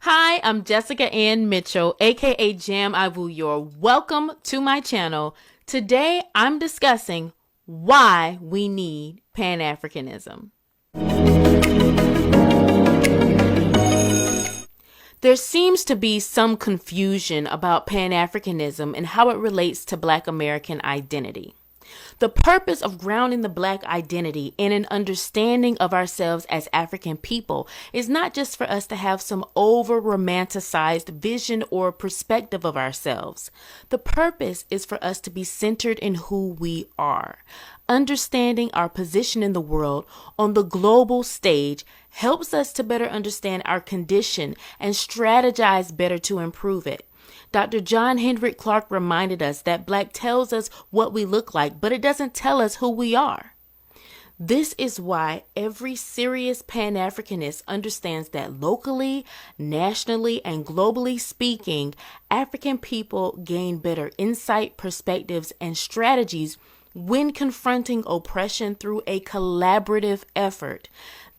Hi, I'm Jessica Ann Mitchell, aka Jam Ivuyur. Welcome to my channel. Today I'm discussing why we need Pan Africanism. There seems to be some confusion about Pan Africanism and how it relates to Black American identity. The purpose of grounding the Black identity in an understanding of ourselves as African people is not just for us to have some over-romanticized vision or perspective of ourselves. The purpose is for us to be centered in who we are. Understanding our position in the world on the global stage helps us to better understand our condition and strategize better to improve it. Dr. John Hendrik Clark reminded us that Black tells us what we look like, but it doesn't tell us who we are. This is why every serious Pan-Africanist understands that locally, nationally, and globally speaking, African people gain better insight, perspectives, and strategies when confronting oppression through a collaborative effort.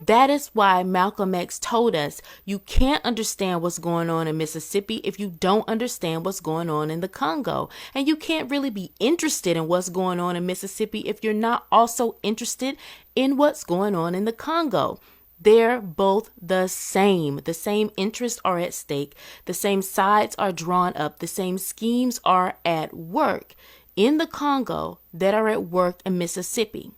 That is why Malcolm X told us you can't understand what's going on in Mississippi if you don't understand what's going on in the Congo. And you can't really be interested in what's going on in Mississippi if you're not also interested in what's going on in the Congo. They're both the same. The same interests are at stake. The same sides are drawn up. The same schemes are at work in the Congo that are at work in Mississippi.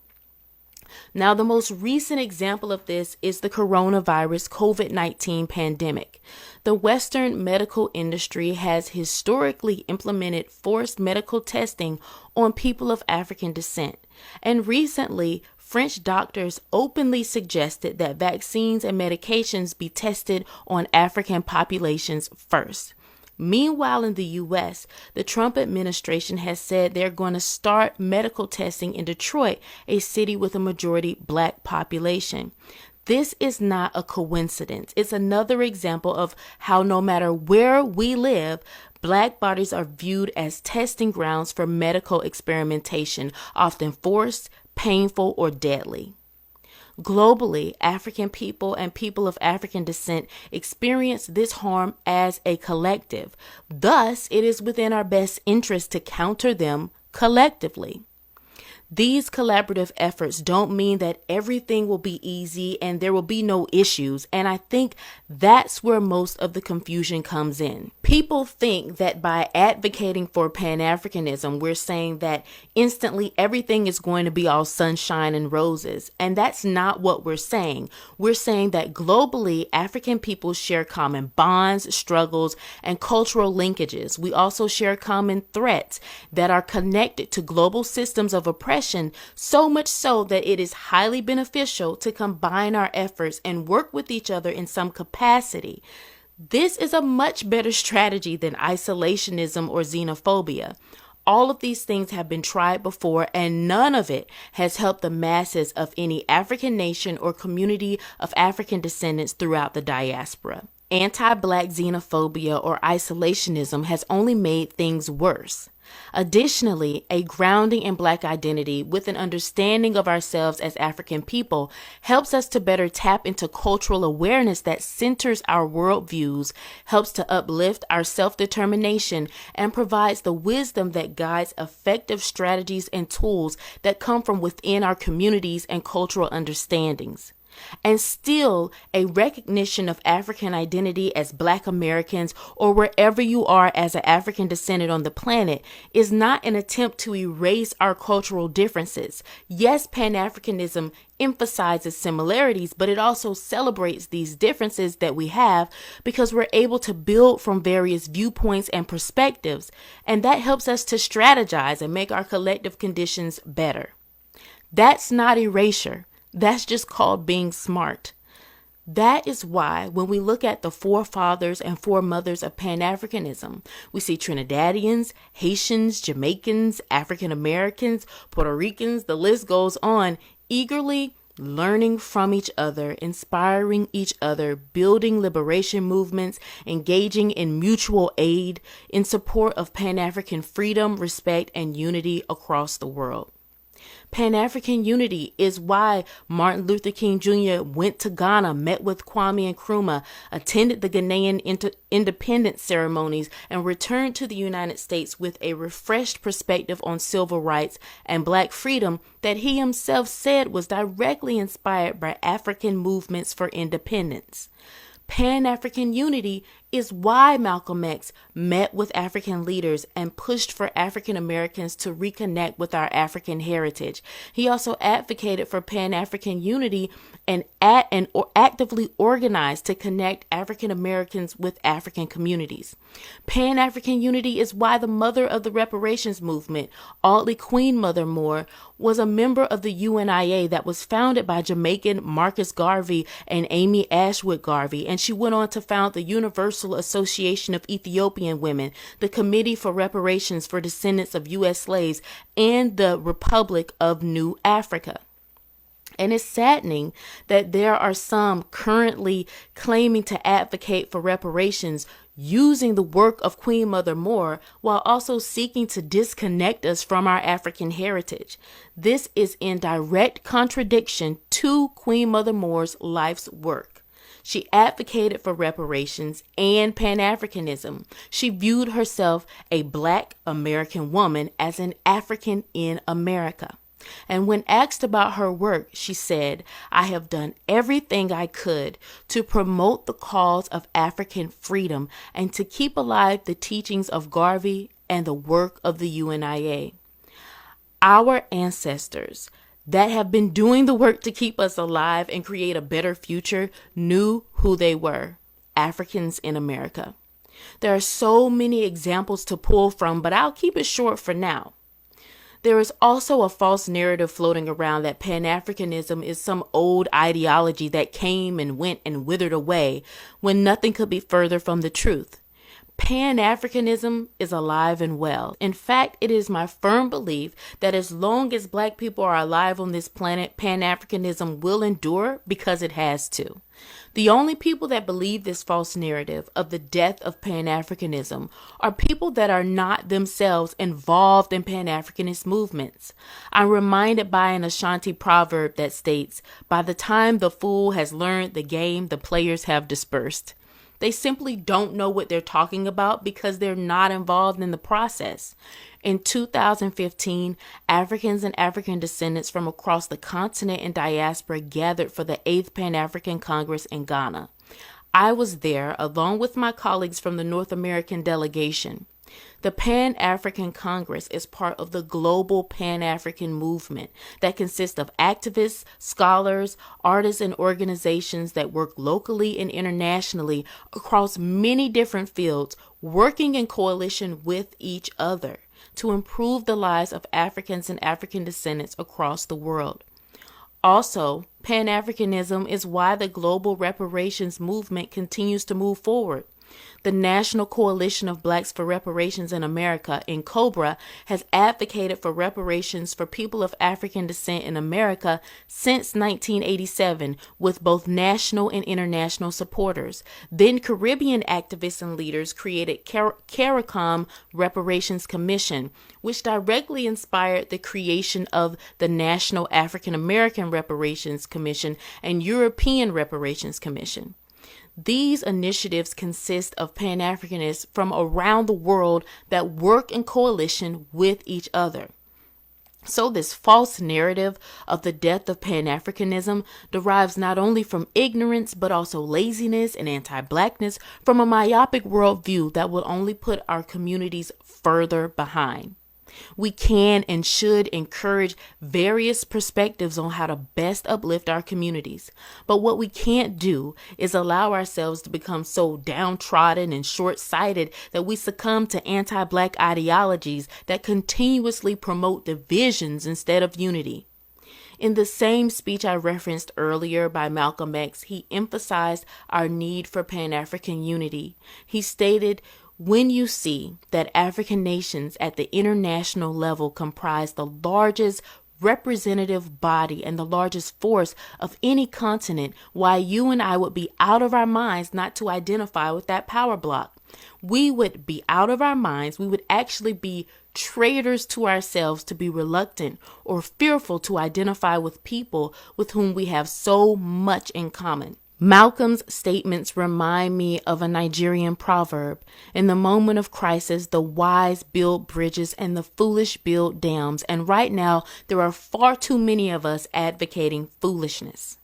Now, the most recent example of this is the coronavirus COVID-19 pandemic. The Western medical industry has historically implemented forced medical testing on people of African descent. And recently, French doctors openly suggested that vaccines and medications be tested on African populations first. Meanwhile, in the U.S., the Trump administration has said they're going to start medical testing in Detroit, a city with a majority Black population. This is not a coincidence. It's another example of how no matter where we live, Black bodies are viewed as testing grounds for medical experimentation, often forced, painful, or deadly. Globally, African people and people of African descent experience this harm as a collective. Thus, it is within our best interest to counter them collectively. These collaborative efforts don't mean that everything will be easy and there will be no issues, and I think that's where most of the confusion comes in. People think that by advocating for Pan-Africanism, we're saying that instantly everything is going to be all sunshine and roses, and that's not what we're saying. We're saying that globally, African people share common bonds, struggles, and cultural linkages. We also share common threats that are connected to global systems of oppression, so much so that it is highly beneficial to combine our efforts and work with each other in some capacity. This is a much better strategy than isolationism or xenophobia. All of these things have been tried before, and none of it has helped the masses of any African nation or community of African descendants throughout the diaspora. Anti-Black xenophobia or isolationism has only made things worse. Additionally, a grounding in Black identity with an understanding of ourselves as African people helps us to better tap into cultural awareness that centers our worldviews, helps to uplift our self-determination, and provides the wisdom that guides effective strategies and tools that come from within our communities and cultural understandings. And still, a recognition of African identity as Black Americans or wherever you are as an African descendant on the planet is not an attempt to erase our cultural differences. Yes, Pan-Africanism emphasizes similarities, but it also celebrates these differences that we have because we're able to build from various viewpoints and perspectives, and that helps us to strategize and make our collective conditions better. That's not erasure. That's just called being smart. That is why when we look at the forefathers and foremothers of Pan-Africanism, we see Trinidadians, Haitians, Jamaicans, African Americans, Puerto Ricans, the list goes on, eagerly learning from each other, inspiring each other, building liberation movements, engaging in mutual aid in support of Pan-African freedom, respect, and unity across the world. Pan-African unity is why Martin Luther King Jr. went to Ghana, met with Kwame Nkrumah, attended the Ghanaian independence ceremonies, and returned to the United States with a refreshed perspective on civil rights and black freedom that he himself said was directly inspired by African movements for independence. Pan-African unity is why Malcolm X met with African leaders and pushed for African Americans to reconnect with our African heritage. He also advocated for Pan-African unity and actively organized to connect African Americans with African communities. Pan-African unity is why the mother of the reparations movement, Audley Queen Mother Moore, was a member of the UNIA that was founded by Jamaican Marcus Garvey and Amy Ashwood Garvey, and she went on to found the Universal Association of Ethiopian Women, the Committee for Reparations for Descendants of U.S. Slaves, and the Republic of New Africa. And it's saddening that there are some currently claiming to advocate for reparations using the work of Queen Mother Moore while also seeking to disconnect us from our African heritage. This is in direct contradiction to Queen Mother Moore's life's work. She advocated for reparations and Pan-Africanism. She viewed herself a Black American woman as an African in America. And when asked about her work, she said, "I have done everything I could to promote the cause of African freedom and to keep alive the teachings of Garvey and the work of the UNIA." Our ancestors that have been doing the work to keep us alive and create a better future knew who they were, Africans in America. There are so many examples to pull from, but I'll keep it short for now. There is also a false narrative floating around that Pan-Africanism is some old ideology that came and went and withered away when nothing could be further from the truth. Pan-Africanism is alive and well. In fact, it is my firm belief that as long as Black people are alive on this planet, Pan-Africanism will endure because it has to. The only people that believe this false narrative of the death of Pan-Africanism are people that are not themselves involved in Pan-Africanist movements. I'm reminded by an Ashanti proverb that states, "By the time the fool has learned the game, the players have dispersed." They simply don't know what they're talking about because they're not involved in the process. In 2015, Africans and African descendants from across the continent and diaspora gathered for the 8th Pan-African Congress in Ghana. I was there along with my colleagues from the North American delegation. The Pan-African Congress is part of the global Pan-African movement that consists of activists, scholars, artists, and organizations that work locally and internationally across many different fields, working in coalition with each other to improve the lives of Africans and African descendants across the world. Also, Pan-Africanism is why the global reparations movement continues to move forward. The National Coalition of Blacks for Reparations in America, in COBRA, has advocated for reparations for people of African descent in America since 1987, with both national and international supporters. Then Caribbean activists and leaders created CARICOM Reparations Commission, which directly inspired the creation of the National African American Reparations Commission and European Reparations Commission. These initiatives consist of Pan-Africanists from around the world that work in coalition with each other. So this false narrative of the death of Pan-Africanism derives not only from ignorance, but also laziness and anti-Blackness from a myopic worldview that will only put our communities further behind. We can and should encourage various perspectives on how to best uplift our communities. But what we can't do is allow ourselves to become so downtrodden and short-sighted that we succumb to anti-Black ideologies that continuously promote divisions instead of unity. In the same speech I referenced earlier by Malcolm X, he emphasized our need for Pan-African unity. He stated, "When you see that African nations at the international level comprise the largest representative body and the largest force of any continent, why you and I would be out of our minds not to identify with that power block. We would be out of our minds. We would actually be traitors to ourselves to be reluctant or fearful to identify with people with whom we have so much in common. Malcolm's statements remind me of a Nigerian proverb. In the moment of crisis, the wise build bridges and the foolish build dams. And right now, there are far too many of us advocating foolishness.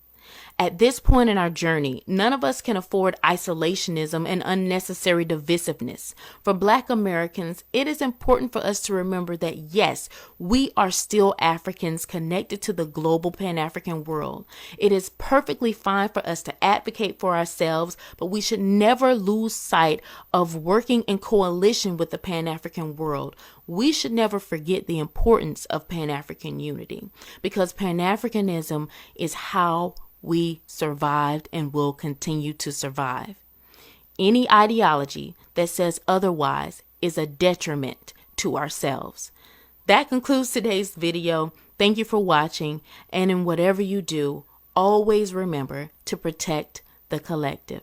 At this point in our journey, none of us can afford isolationism and unnecessary divisiveness. For Black Americans, it is important for us to remember that yes, we are still Africans connected to the global Pan-African world. It is perfectly fine for us to advocate for ourselves, but we should never lose sight of working in coalition with the Pan-African world. We should never forget the importance of Pan-African unity, because Pan-Africanism is how we survived and will continue to survive. Any ideology that says otherwise is a detriment to ourselves. That concludes today's video. Thank you for watching, and in whatever you do, always remember to protect the collective.